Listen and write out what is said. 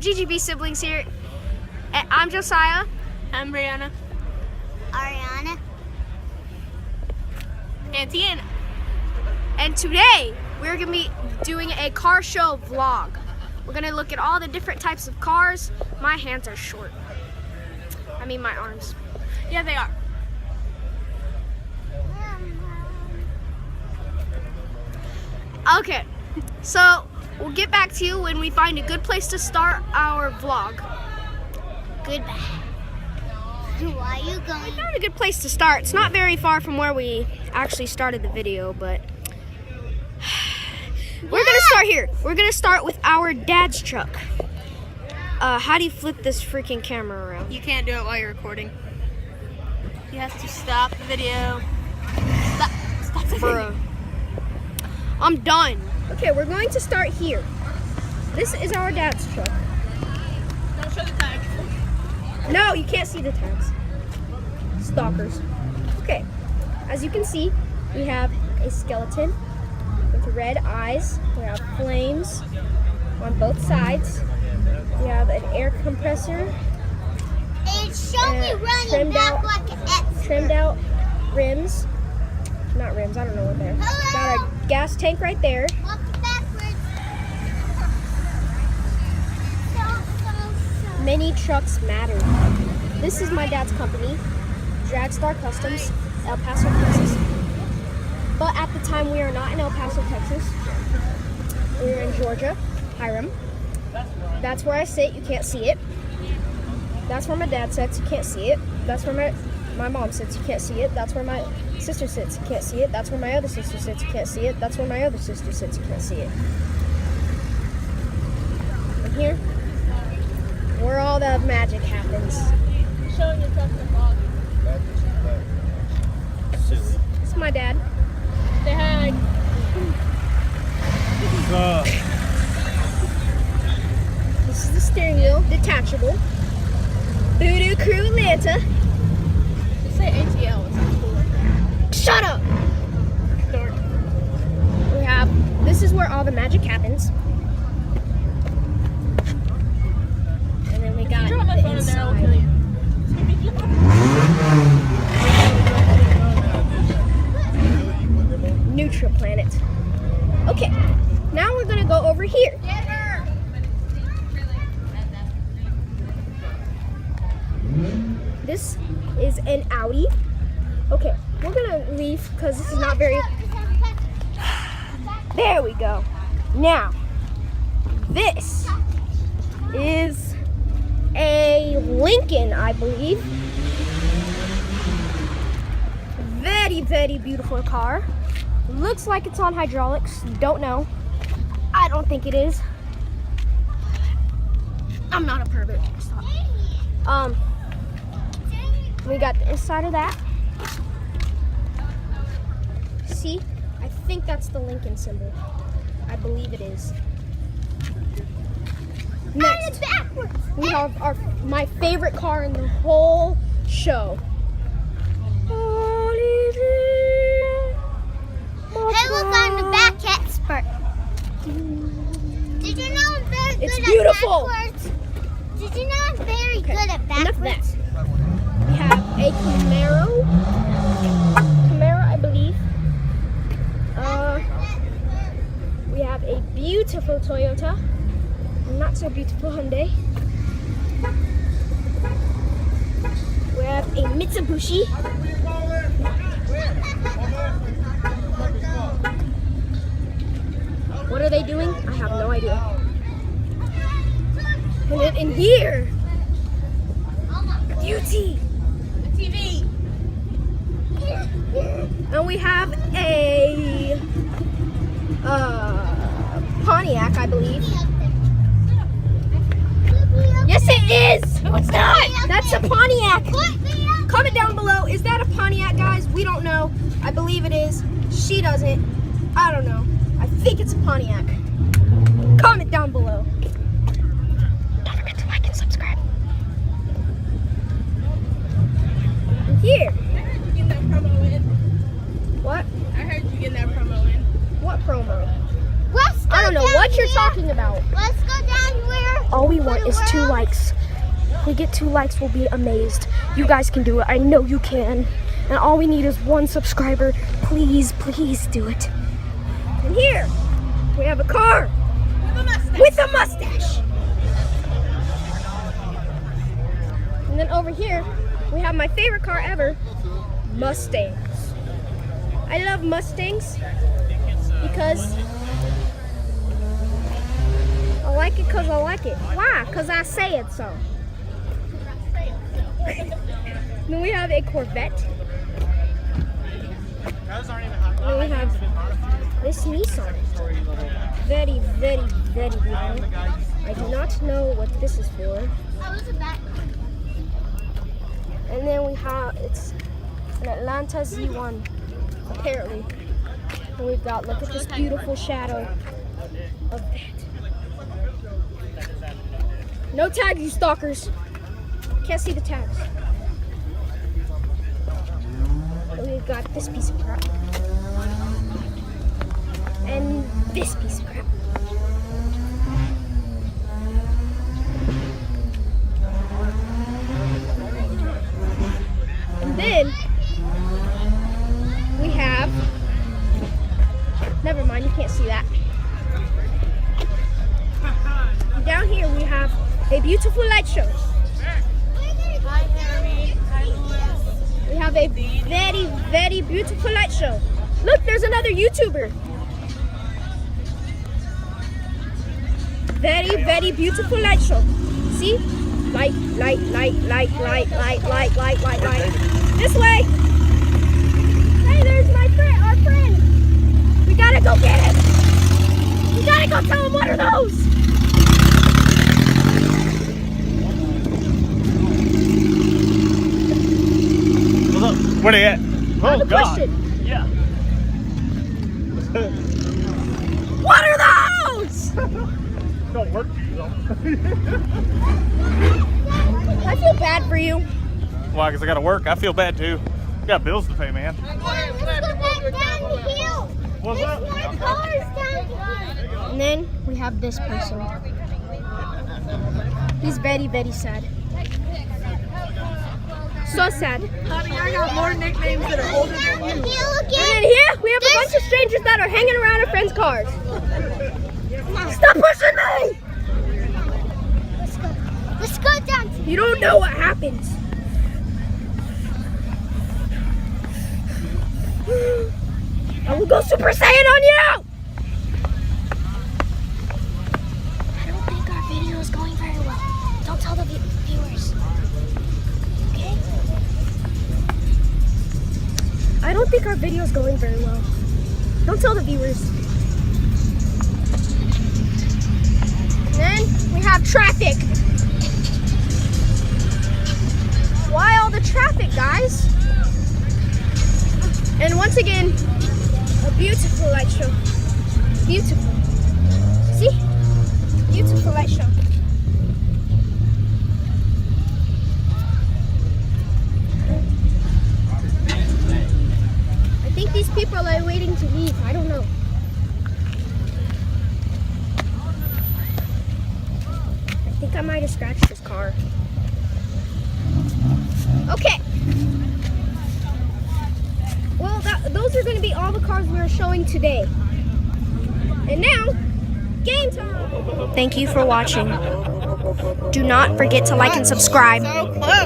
GGB siblings here. I'm Josiah. I'm Brianna. Ariana. And Tiana. And today, we're going to be doing a car show vlog. We're going to look at all the different types of cars. My hands are short. I mean my arms. Yeah, they are. Okay, so we'll get back to you when we find a good place to start our vlog. Goodbye. Why are you going? We found a good place to start. It's not very far from where we actually started the video, but we're gonna start here. We're gonna start with our dad's truck. How do you flip this freaking camera around? You can't do it while you're recording. You have to stop the video. Stop the video. Bruh. I'm done. Okay, we're going to start here. This is our dad's truck. Don't show the tag. No, you can't see the tags. Stalkers. Okay, as you can see, we have a skeleton with red eyes. We have flames on both sides. We have an air compressor. It's showing running back like an X. Trimmed out rims. Not rims, I don't know what they're. Got a gas tank right there. Walk backwards. Many trucks matter. This is my dad's company, Dragstar Customs, El Paso, Texas. But at the time, we are not in El Paso, Texas. We're in Georgia, Hiram. That's where I sit, you can't see it. That's where my dad sits, you can't see it. That's where my mom sits, you can't see it. That's where my sister sits, you can't see it. That's where my other sister sits, you can't see it. That's where my other sister sits, you can't see it. And here, where all the magic happens. Showing your truck in the vlog. It's my dad. Say hi. This is the steering wheel, detachable. Voodoo Crew Atlanta. Just say ATL. It's not cool like that. Shut up! Dork. We have, this is where all the magic happens. And then we got Drop my the phone in there, I'll kill inside. you. Neutral planet. Okay, now we're gonna go over here. This is an Audi. Okay, we're gonna leave because this is not very. There we go. Now, this is a Lincoln, I believe. Very, very beautiful car. Looks like it's on hydraulics. Don't know. I don't think it is. I'm not a pervert. Stop. We got the inside of that. See? I think that's the Lincoln symbol. I believe it is. Next, we have my favorite car in the whole show. Hey, look on the back expert. Did you know I'm very good It's at beautiful. backwards? Did you know I'm very Okay, good at enough of backwards? that. We have a Camaro. Camaro, I believe. We have a beautiful Toyota. Not so beautiful Hyundai. We have a Mitsubishi. What are they doing? I have no idea. And then in here, beauty. TV. And we have a Pontiac, I believe. Yes, it is. No, it's not. That's a Pontiac. Comment down below. Is that a Pontiac, guys? We don't know. I believe it is. She doesn't. I don't know. I think it's a Pontiac. Comment down below. Don't forget to like and subscribe. And here. I heard you getting that promo in. What? I heard you getting that promo in. What promo? Let's go I don't know down what you're here. talking about. Let's go down where Oh we want is 2 likes. If we get 2 likes, we'll be amazed. You guys can do it. I know you can. And all we need is 1 subscriber. Please, please do it. And here, we have a car with a mustache. And then over here, we have my favorite car ever, Mustangs. I love Mustangs because I like it because I like it. Why? Because I say it so. Then we have a Corvette. And we have this Nissan. Very, very, very beautiful. I do not know what this is for. And then we have, it's an Atlanta Z1, apparently. And we've got, look at this beautiful shadow of that. No tags, you stalkers. Can't see the tags. And we've got this piece of crap. And this piece of crap. And then we have, never mind, you can't see that. Down here we have a beautiful light show. Hi, Harry. Hi, Louis. We have a very, very beautiful light show. Look, there's another YouTuber. Very, very beautiful light show. See? Light, light, light, light, light, light, light, light, light, light. This way. Hey, there's my friend, our friend. We gotta go get him. We gotta go tell him what are those. Where they at? I have Oh a God! question. Yeah. What are those? Don't work. I feel bad for you. Why? Because I got to work. I feel bad too. I got bills to pay, man. Let's go back down the hill. What's There's up? more cars down here. And then we have this person. He's very, very sad. So sad. Honey, I got more nicknames that are older than Down the you. hill And again. then here we have a bunch of strangers that are hanging around our friends' cars. Stop pushing me! Let's go down to You don't know what happens. I will go Super Saiyan on you! I don't think our video is going very well. Don't tell the viewers. Okay? I don't think our video is going very well. Don't tell the viewers. Then we have traffic. Why all the traffic, guys? And once again, a beautiful light show. Beautiful. See? Beautiful light show. I think these people are waiting to leave. I don't know. I think I might have scratched his car. Okay. Well, those are going to be all the cars we are showing today. And now, game time! Thank you for watching. Do not forget to like and subscribe. So close.